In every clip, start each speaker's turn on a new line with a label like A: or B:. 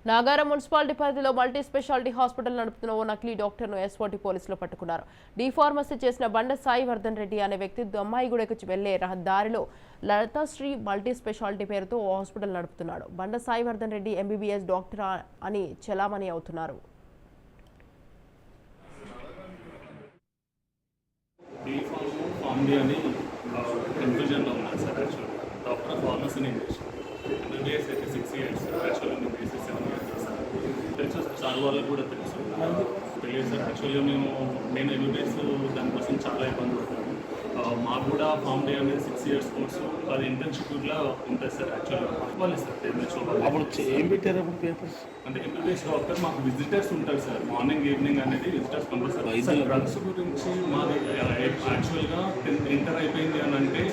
A: Nagaram municipality పరిధిలో multi speciality hospital నడుపుతున్న ఓ నకిలీ డాక్టర్ను ఎస్ఓటీ పోలీసులు పట్టుకున్నారు. డి ఫార్మసీ చేసిన బండ సాయి వర్ధన్ రెడ్డి అనే వ్యక్తి దమ్మాయిగూడకు వెళ్లే దారిలో లలితాశ్రీ మల్టీ స్పెషాలిటీ పేరుతో ఓ హాస్పిటల్ నడుపుతున్నాడు. బండ సాయి వర్ధన్ రెడ్డి ఎంబీబీఎస్ డాక్టర్ అని చెలామణి అవుతున్నారు.
B: డాక్టర్ ఆఫ్ ఫార్మసీ ఎంబీబీఎస్ అయితే 6 years యాక్చువల్గా నేను బీఎస్సీ 7 years చేశాను. తెలుసు సార్ వాళ్ళకి కూడా తెలుసు తెలియదు సార్. యాక్చువల్గా నేను ఎంబీబీఎస్ దానికోసం చాలా ఇబ్బంది పడ్డాను. మాకు కూడా ఫామ్ డే అనేది 6 years కోర్సు, అది ఇంటర్న్షిప్లా ఉంటుంది సార్. యాక్చువల్గా వాళ్ళు సార్
C: అప్పుడు ఏం పెట్టారు అప్పుడు పేపర్స్
B: అంటే ఎంబీబీఎస్ డాక్టర్ మాకు విజిటర్స్ ఉంటారు సార్. మార్నింగ్ ఈవినింగ్ అనేది విజిటర్స్ పంపిస్తారు. డ్రగ్స్ గురించి మాది యాక్చువల్గా ఇంటర్ అయిపోయింది అని అంటే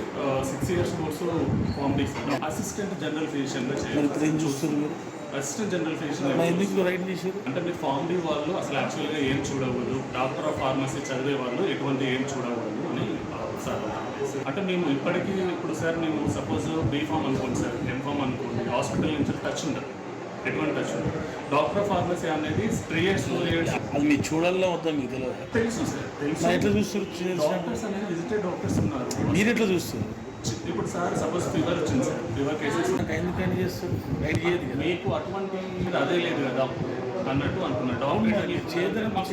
B: 6 years course pharm D sir. Assistant general ఫిజిషియన్గా చేయాలి. అసిస్టెంట్ జనరల్ ఫిజిషియన్ అంటే మీరు ఫామ్ డి వాళ్ళు అసలు యాక్చువల్గా ఏం చూడకూడదు, డాక్టర్ ఆఫ్ ఫార్మసీ చదివే వాళ్ళు ఎటువంటి ఏం చూడకూడదు అని సార్. అంటే మేము ఇప్పటికీ ఇప్పుడు సార్ మేము సపోజ్ బీ ఫామ్ అనుకోండి సార్, ఎం ఫామ్ అనుకోండి, హాస్పిటల్ నుంచి టచ్ ఉండదు, ఎటువంటి టచ్ ఉండదు. డాక్టర్ ఆఫ్ ఫార్మసీ అనేది 3 years 4 years
C: అది మీరు చూడాలని వద్దా మీకు
B: తెలుసు సార్. తెలుసు
C: ఎట్లా చూస్తారు
B: డాక్టర్స్ అనేది విజిటెడ్ డాక్టర్స్ ఉన్నారు.
C: మీరు ఎట్లా చూస్తారు?
B: ఇప్పుడు సార్ సపోజ్ ఫీవర్ వచ్చింది సార్, ఫీవర్ కేసెస్
C: ఎందుకని చేస్తారు? గైడ్ చేయదు కదా.
B: మీకు అటువంటి అదే లేదు కదా అన్నట్టు అనుకున్నా. డాక్టరేట్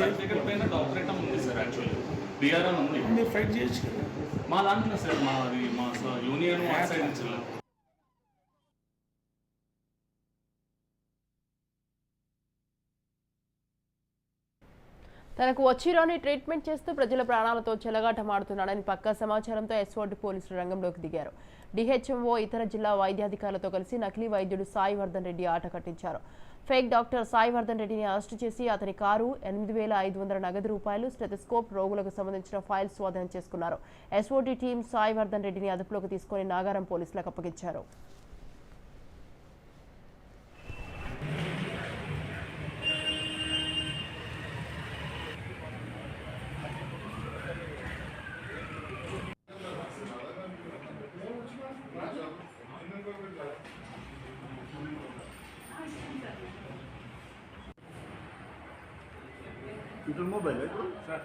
B: సర్టిఫికేట్ పైన డాక్టరేట్ ఉంది సార్. యాక్చువల్లీ బీఆర్ఎన్ ఉంది.
C: మీరు ఫైట్ చేయొచ్చు కదా.
B: మా దాంట్లో సార్ మా యూనియన్ సైడ్ నుంచి
A: తనకు వచ్చిరాని ట్రీట్మెంట్ చేస్తూ ప్రజల ప్రాణాలతో చెలగాటమాడుతున్నాడని పక్కా సమాచారంతో ఎస్ఓటీ పోలీసులు రంగంలోకి దిగారు. డిహెచ్ఎంఓ ఇతర జిల్లా వైద్యాధికారులతో కలిసి నకిలీ వైద్యుడు సాయి వర్ధన్ రెడ్డి ఆట కట్టించారు. ఫేక్ డాక్టర్ సాయి వర్ధన్ రెడ్డిని అరెస్టు చేసి అతని కారు 8,500 నగదు రూపాయలు, స్టెథోస్కోప్, రోగులకు సంబంధించిన ఫైల్స్ స్వాధీనం చేసుకున్నారు. ఎస్ఓటీ టీం సాయి వర్ధన్ రెడ్డిని అదుపులోకి తీసుకుని నాగారం పోలీసులకు అప్పగించారు.
D: मोबाइल है सर।